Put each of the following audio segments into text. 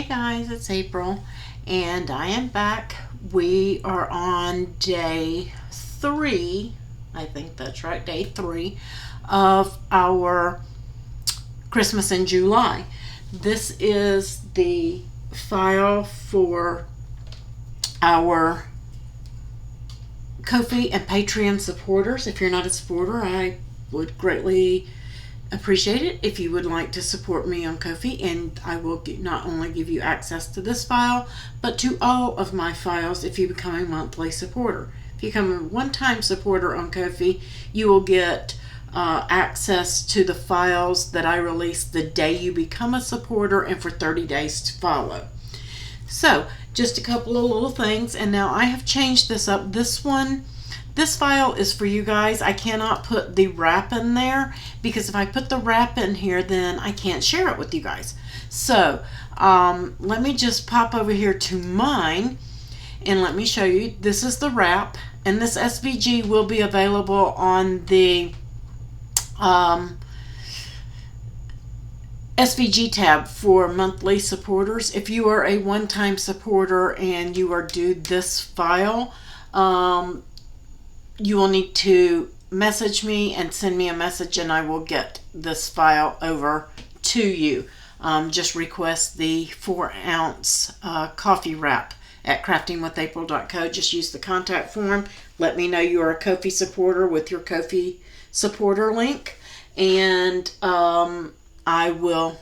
Hey guys, it's April and I am back. We are on day 3, I think that's right, day 3 of our Christmas in July. This is the file for our Ko-fi and Patreon supporters. If you're not a supporter, I would greatly appreciate it if you would like to support me on Ko-fi, and I will not only give you access to this file but to all of my files if you become a monthly supporter. If you become a one-time supporter on Ko-fi, you will get access to the files that I release the day you become a supporter and for 30 days to follow. So just a couple of little things, and now I have changed this up. This file is for you guys. I cannot put the wrap in there because if I put the wrap in here, then I can't share it with you guys. So let me just pop over here to mine and let me show you. This is the wrap, and this SVG will be available on the SVG tab for monthly supporters. If you are a one-time supporter and you are due this file, you will need to message me and send me a message, and I will get this file over to you. Just request the 4-ounce coffee wrap at craftingwithapril.co. Just use the contact form. Let me know you are a Ko-fi supporter with your Ko-fi supporter link, and I will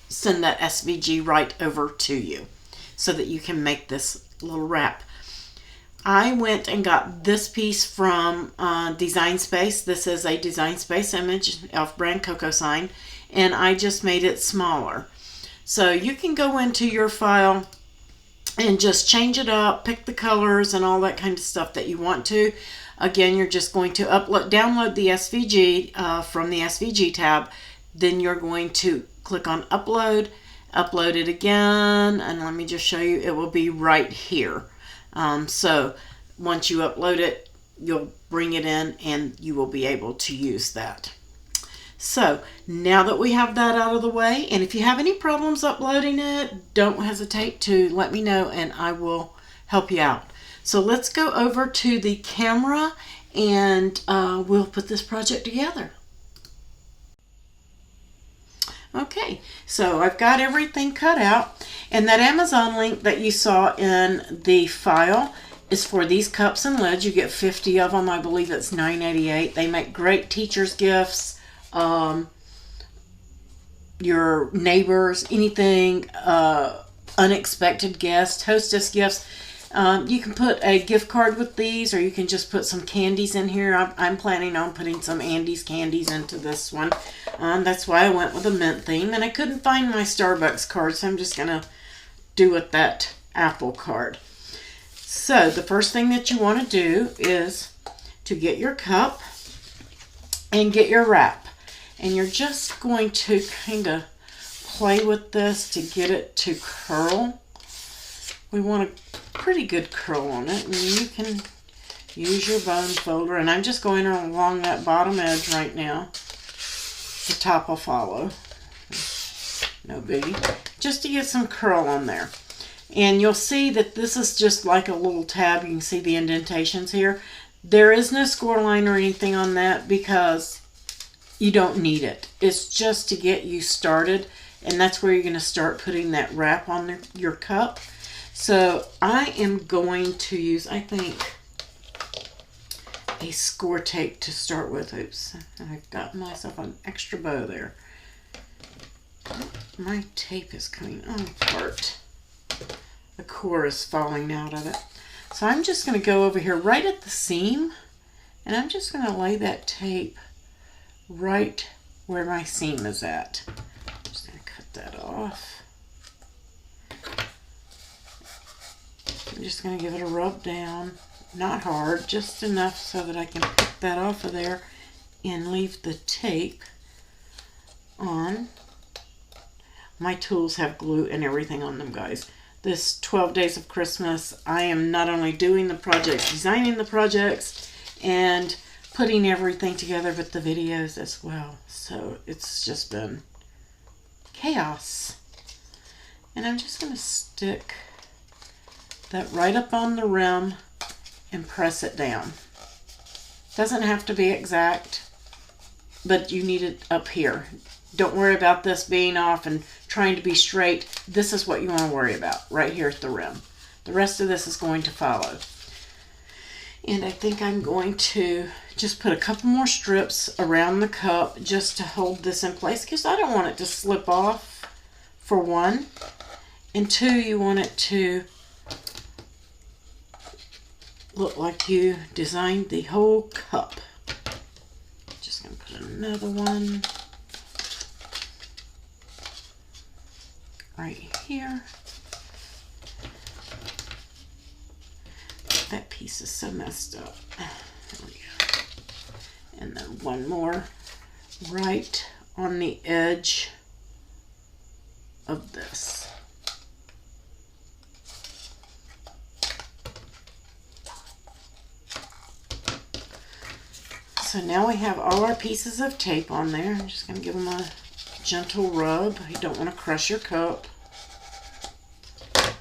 send that SVG right over to you so that you can make this little wrap. I went and got this piece from Design Space. This is a Design Space image of brand Coco Sign, and I just made it smaller. So you can go into your file and just change it up, pick the colors and all that kind of stuff that you want to. Again, you're just going to download the SVG from the SVG tab. Then you're going to click on upload it again, and let me just show you. It will be right here. So once you upload it, you'll bring it in and you will be able to use that. So now that we have that out of the way, and if you have any problems uploading it, don't hesitate to let me know and I will help you out. So let's go over to the camera and we'll put this project together. Okay, so I've got everything cut out, and that Amazon link that you saw in the file is for these cups and lids. You get 50 of them. I believe it's $9.88. They make great teacher's gifts, your neighbors, anything, unexpected guests, hostess gifts. You can put a gift card with these, or you can just put some candies in here. I'm planning on putting some Andes candies into this one. That's why I went with a mint theme, and I couldn't find my Starbucks card, so I'm just going to do with that apple card. So the first thing that you want to do is to get your cup and get your wrap. And you're just going to kind of play with this to get it to curl. We want a pretty good curl on it, and you can use your bone folder, and I'm just going along that bottom edge right now. The top will follow, no biggie, just to get some curl on there. And you'll see that this is just like a little tab. You can see the indentations here. There is no score line or anything on that because you don't need it. It's just to get you started, and that's where you're going to start putting that wrap on your cup. So I am going to use, I think, a score tape to start with. Oops, I've got myself an extra bow there. My tape is coming apart. The core is falling out of it. So I'm just going to go over here right at the seam, and I'm just going to lay that tape right where my seam is at. I'm just going to cut that off. I'm just going to give it a rub down, not hard, just enough so that I can pick that off of there and leave the tape on. My tools have glue and everything on them, guys. This 12 Days of Christmas, I am not only doing the projects, designing the projects, and putting everything together, but the videos as well. So it's just been chaos. And I'm just going to stick that right up on the rim and press it down. Doesn't have to be exact, but you need it up here. Don't worry about this being off and trying to be straight. This is what you want to worry about right here at the rim. The rest of this is going to follow. And I think I'm going to just put a couple more strips around the cup just to hold this in place, because I don't want it to slip off, for one. And two, you want it to look like you designed the whole cup. Just going to put another one right here. That piece is so messed up. There we go. And then one more right on the edge of this. So now we have all our pieces of tape on there. I'm just going to give them a gentle rub. You don't want to crush your cup. Get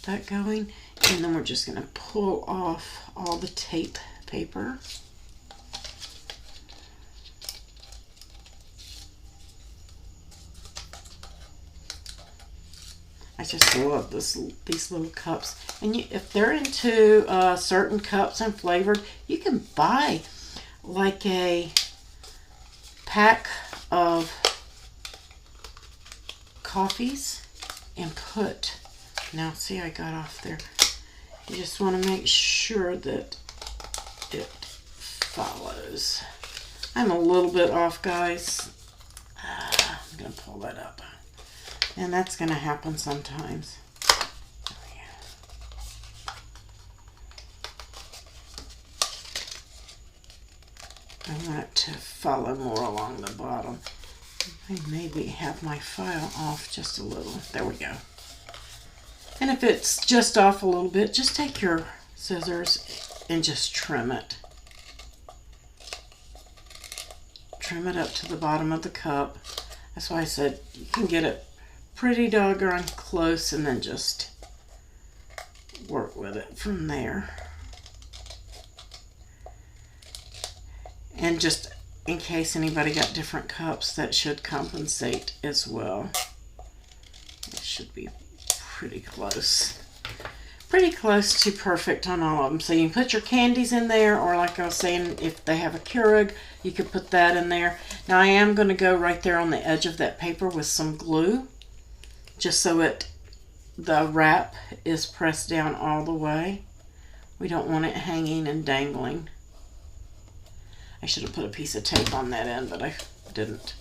that going. And then we're just going to pull off all the tape paper. I just love these little cups. And if they're into certain cups and flavored, you can buy like a pack of coffees and put, now see, I got off there. You just want to make sure that it follows. I'm a little bit off, guys. I'm going to pull that up. And that's going to happen sometimes. I want it to follow more along the bottom. I maybe have my file off just a little. There we go. And if it's just off a little bit, just take your scissors and just trim it. Trim it up to the bottom of the cup. That's why I said you can get it pretty doggone close and then just work with it from there. And just in case anybody got different cups, that should compensate as well. It should be pretty close. Pretty close to perfect on all of them. So you can put your candies in there, or like I was saying, if they have a Keurig, you could put that in there. Now I am going to go right there on the edge of that paper with some glue, just so the wrap is pressed down all the way. We don't want it hanging and dangling. I should have put a piece of tape on that end, but I didn't.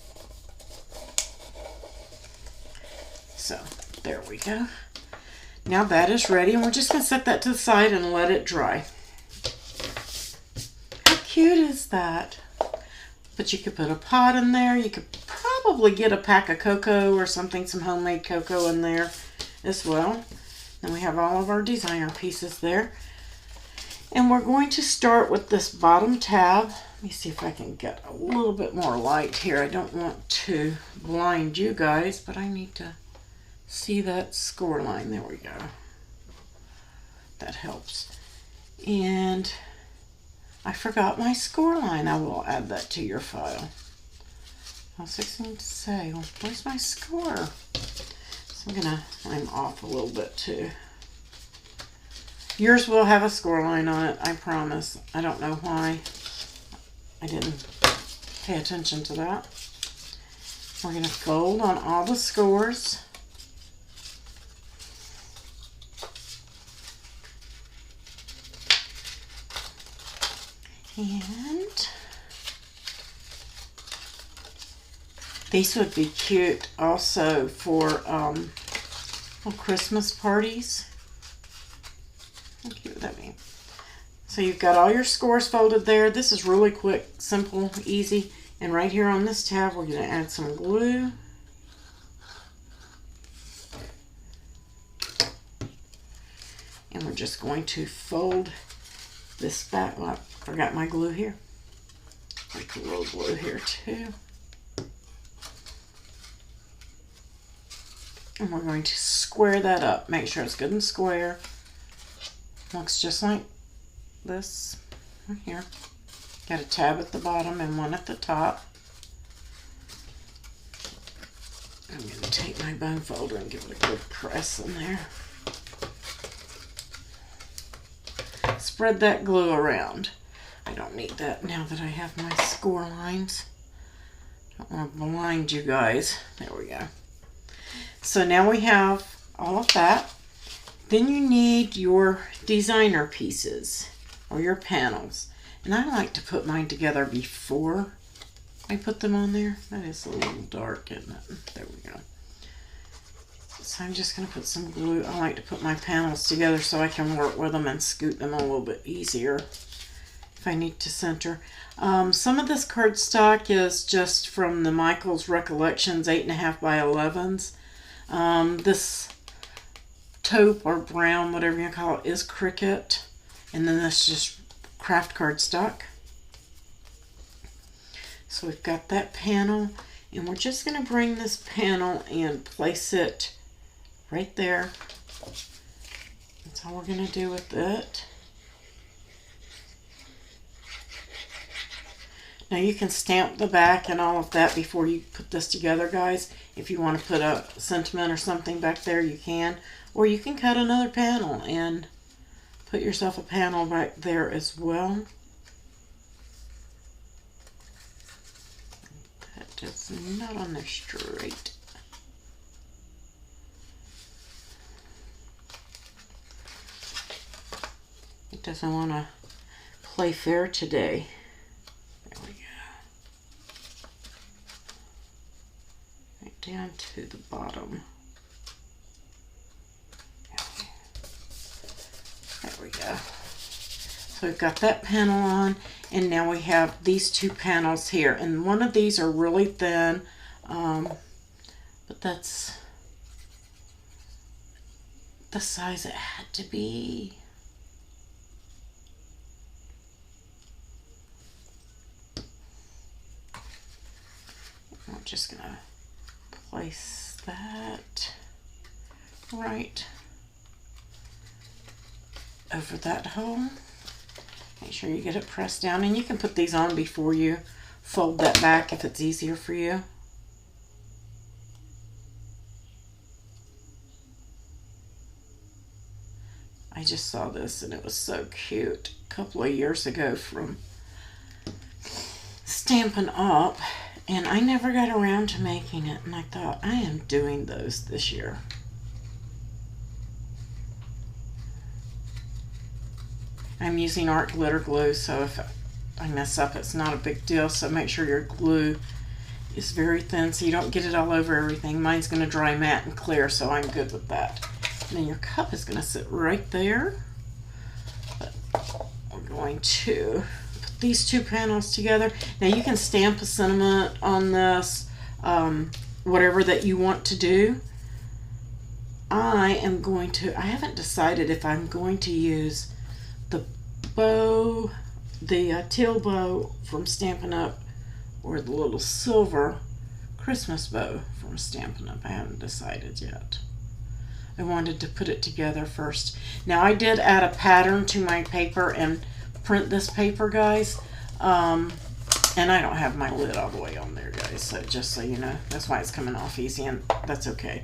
So there we go. Now that is ready, and we're just going to set that to the side and let it dry. How cute is that? But you could put a pot in there. You could probably get a pack of cocoa or something, some homemade cocoa in there as well. And we have all of our designer pieces there. And we're going to start with this bottom tab. Let me see if I can get a little bit more light here. I don't want to blind you guys, but I need to see that score line. There we go. That helps. And I forgot my score line. I will add that to your file. I was fixing to say, well, where's my score? So I'm off a little bit too. Yours will have a score line on it, I promise. I don't know why I didn't pay attention to that. We're going to fold on all the scores. And these would be cute also for Christmas parties. How cute would that be? So you've got all your scores folded there. This is really quick, simple, easy. And right here on this tab, we're going to add some glue. And we're just going to fold this back. Well, I forgot my glue here. Like a little glue here too. And we're going to square that up. Make sure it's good and square. Looks just like this right here. Got a tab at the bottom and one at the top. I'm going to take my bone folder and give it a good press in there. Spread that glue around. I don't need that now that I have my score lines. Don't want to blind you guys. There we go. So now we have all of that. Then you need your designer pieces or your panels. And I like to put mine together before I put them on there. That is a little dark, isn't it? There we go. So I'm just going to put some glue. I like to put my panels together so I can work with them and scoot them a little bit easier if I need to center. Some of this cardstock is just from the Michaels Recollections 8.5 by 11s. This taupe or brown, whatever you call it, is Cricut. And then this is just craft cardstock. So we've got that panel, and we're just going to bring this panel and place it right there. That's all we're going to do with it. Now you can stamp the back and all of that before you put this together, guys. If you want to put a sentiment or something back there, you can. Or you can cut another panel and put yourself a panel back there as well. It's not on there straight. It doesn't want to play fair today. There we go. Right down to the bottom. There we go. So we've got that panel on. And now we have these two panels here. And one of these are really thin. But that's the size it had to be. I'm just going to place that right over that hole. Make sure you get it pressed down, and you can put these on before you fold that back if it's easier for you. I just saw this and it was so cute a couple of years ago from Stampin' Up, and I never got around to making it, and I thought, I am doing those this year. I'm using art glitter glue, so if I mess up, it's not a big deal. So make sure your glue is very thin so you don't get it all over everything. Mine's going to dry matte and clear, so I'm good with that. And then your cup is going to sit right there. But we're going to put these two panels together. Now you can stamp a sentiment on this, whatever that you want to do. I haven't decided if I'm going to use the bow, the teal bow from Stampin' Up, or the little silver Christmas bow from Stampin' Up. I haven't decided yet. I wanted to put it together first. Now I did add a pattern to my paper and print this paper, guys. And I don't have my lid all the way on there, guys, so just so you know. That's why it's coming off easy, and that's okay.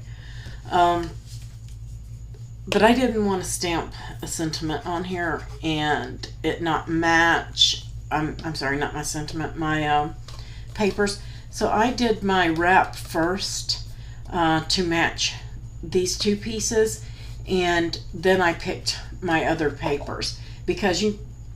But I didn't want to stamp a sentiment on here and it not match. I'm sorry, not my sentiment, my papers. So I did my wrap first to match these two pieces, and then I picked my other papers because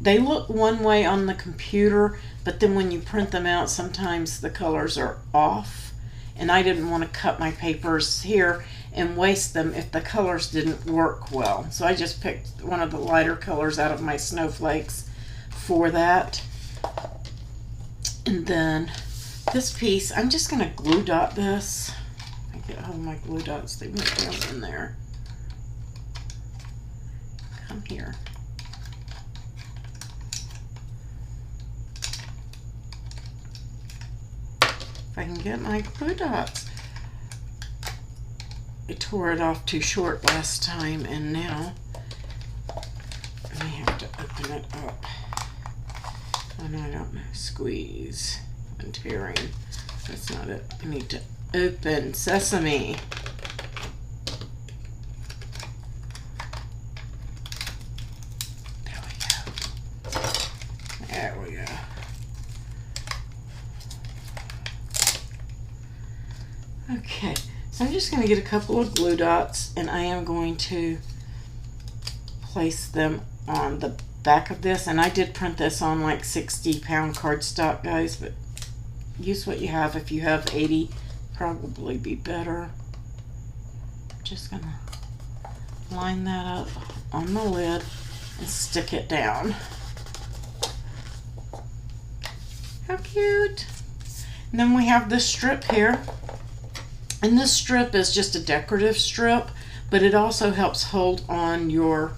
they look one way on the computer, but then when you print them out, sometimes the colors are off, and I didn't want to cut my papers here and waste them if the colors didn't work well. So I just picked one of the lighter colors out of my snowflakes for that. And then this piece, I'm just going to glue dot this. I get hold of my glue dots, they went down in there. Come here. If I can get my glue dots. I tore it off too short last time, and now I have to open it up. Oh no, I don't know. Squeeze and tearing. That's not it. I need to open sesame. There we go. There we go. Okay, so I'm just going to get a couple of glue dots, and I am going to place them on the back of this. And I did print this on like 60-pound cardstock, guys, but use what you have. If you have 80, probably be better. Just going to line that up on the lid and stick it down. How cute. And then we have this strip here. And this strip is just a decorative strip, but it also helps hold on your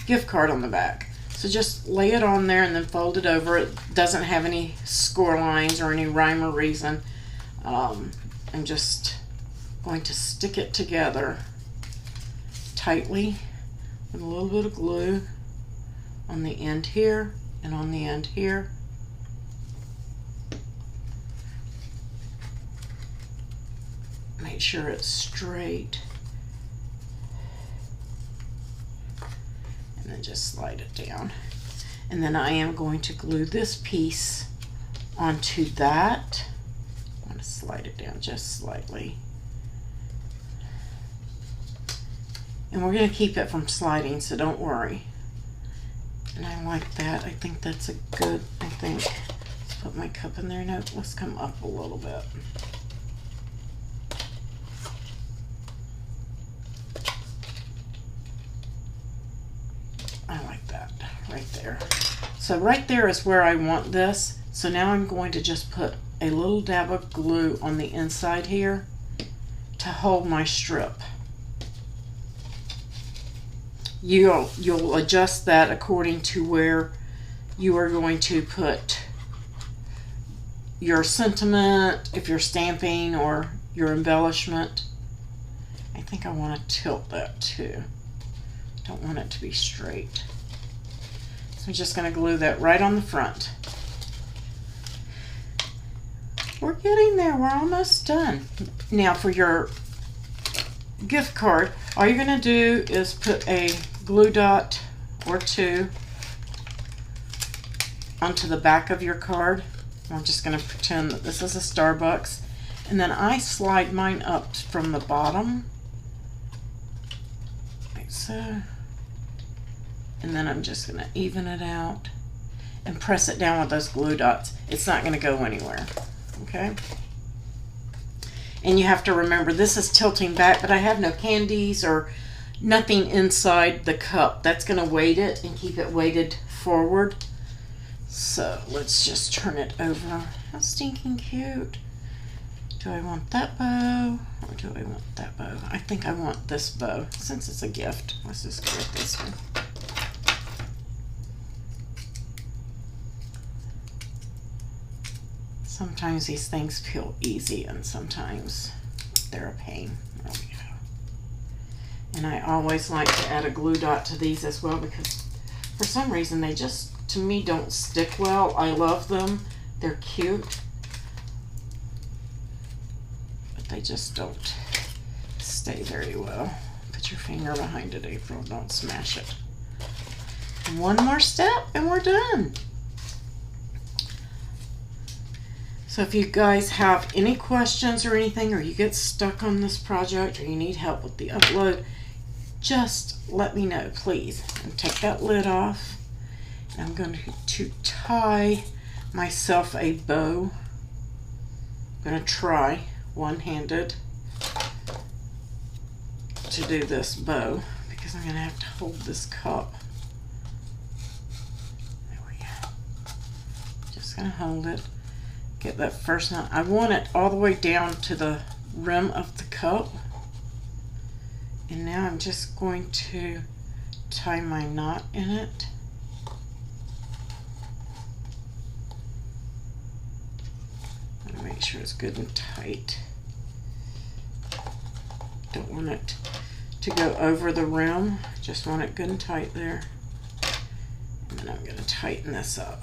gift card on the back. So just lay it on there and then fold it over. It doesn't have any score lines or any rhyme or reason. I'm just going to stick it together tightly with a little bit of glue on the end here and on the end here. Make sure it's straight, and then just slide it down. And then I am going to glue this piece onto that. I'm going to slide it down just slightly, and we're going to keep it from sliding, so don't worry. And I like that. I think that's a good, let's put my cup in there. No, let's come up a little bit. I like that right there. So right there is where I want this. So now I'm going to just put a little dab of glue on the inside here to hold my strip. You'll adjust that according to where you are going to put your sentiment, if you're stamping, or your embellishment. I think I want to tilt that too. Don't want it to be straight. So I'm just going to glue that right on the front. We're getting there. We're almost done. Now for your gift card, all you're going to do is put a glue dot or two onto the back of your card. I'm just going to pretend that this is a Starbucks. And then I slide mine up from the bottom, like so. And then I'm just going to even it out and press it down with those glue dots. It's not going to go anywhere, okay? And you have to remember, this is tilting back, but I have no candies or nothing inside the cup. That's going to weight it and keep it weighted forward. So let's just turn it over. How stinking cute. Do I want that bow or do I want that bow? I think I want this bow since it's a gift. Let's just go with this one. Sometimes these things feel easy and sometimes they're a pain. There we go. And I always like to add a glue dot to these as well because for some reason they just, to me, don't stick well. I love them. They're cute. But they just don't stay very well. Put your finger behind it, April. Don't smash it. And one more step and we're done. So if you guys have any questions or anything, or you get stuck on this project, or you need help with the upload, just let me know, please. And take that lid off. And I'm going to tie myself a bow. I'm going to try one-handed to do this bow because I'm going to have to hold this cup. There we go. Just going to hold it. Get that first knot. I want it all the way down to the rim of the cup. And now I'm just going to tie my knot in it. Make sure it's good and tight. Don't want it to go over the rim. Just want it good and tight there. And then I'm going to tighten this up.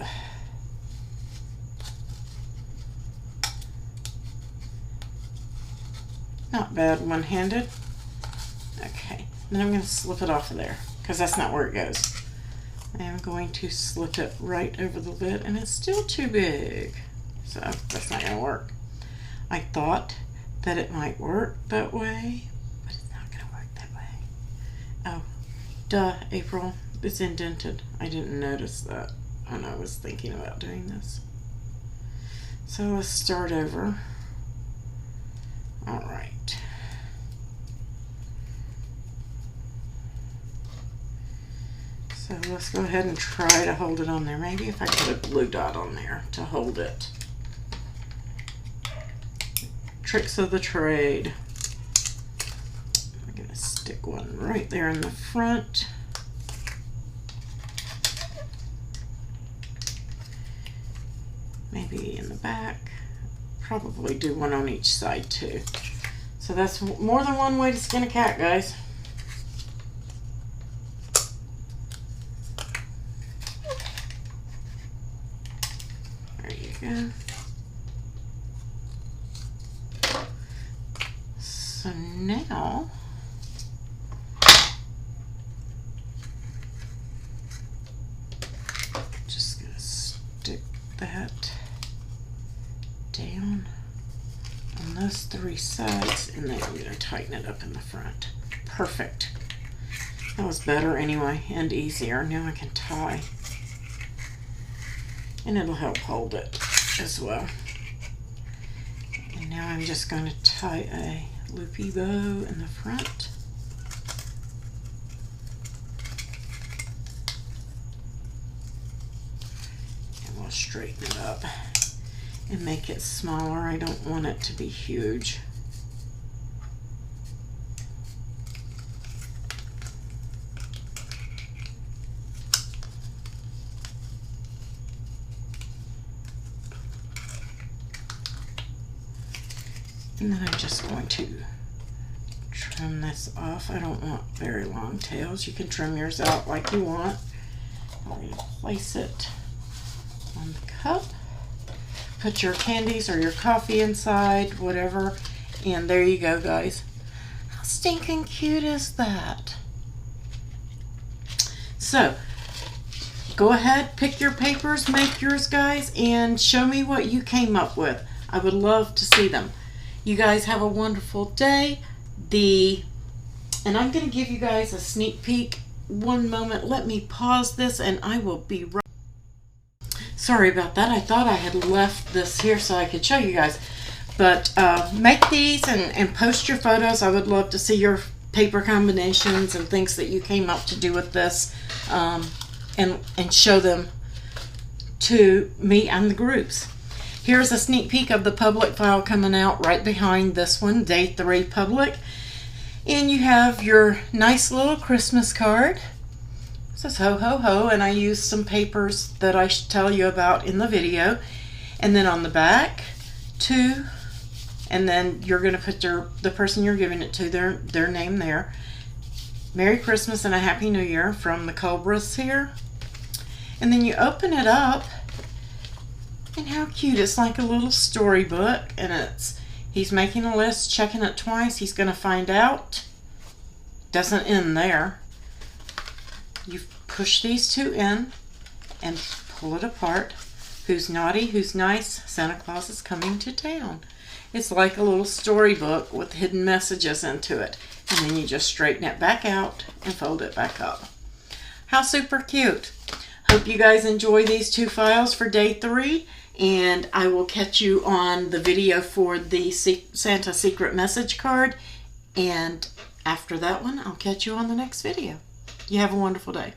Not bad one-handed. Okay, then I'm going to slip it off of there because that's not where it goes. I am going to slip it right over the lid, and it's still too big, so that's not going to work. I thought that it might work that way, but it's not going to work that way. Oh, duh, April, it's indented. I didn't notice that when I was thinking about doing this. So let's start over. All right. So let's go ahead and try to hold it on there. Maybe if I put a blue dot on there to hold it. Tricks of the trade. I'm going to stick one right there in the front. Maybe in the back. Probably do one on each side too. So that's more than one way to skin a cat, guys. There you go. So now just gonna stick that down on those three sides, and then I'm going to tighten it up in the front. Perfect. That was better anyway, and easier. Now I can tie, and it'll help hold it as well. And now I'm just going to tie a loopy bow in the front. And we'll straighten it up and make it smaller. I don't want it to be huge. And then I'm just going to trim this off. I don't want very long tails. You can trim yours out like you want. I'm going to place it on the cup. Put your candies or your coffee inside, whatever. And there you go, guys. How stinking cute is that? So, go ahead, pick your papers, make yours, guys, and show me what you came up with. I would love to see them. You guys have a wonderful day. And I'm going to give you guys a sneak peek. One moment, let me pause this and I will be right. Sorry about that. I thought I had left this here so I could show you guys. But make these and post your photos. I would love to see your paper combinations and things that you came up to do with this, and show them to me and the groups. Here's a sneak peek of the public file coming out right behind this one, Day 3 Public. And you have your nice little Christmas card. It says ho ho ho, and I used some papers that I should tell you about in the video. And then on the back, to, and then you're going to put the person you're giving it to, their name there. Merry Christmas and a Happy New Year from the Cobras here. And then you open it up. And how cute, it's like a little storybook, and he's making a list, checking it twice, he's going to find out. Doesn't end there. You push these two in and pull it apart. Who's naughty, who's nice, Santa Claus is coming to town. It's like a little storybook with hidden messages into it. And then you just straighten it back out and fold it back up. How super cute. Hope you guys enjoy these two files for Day 3. And I will catch you on the video for the Santa Secret Message card. And after that one, I'll catch you on the next video. You have a wonderful day.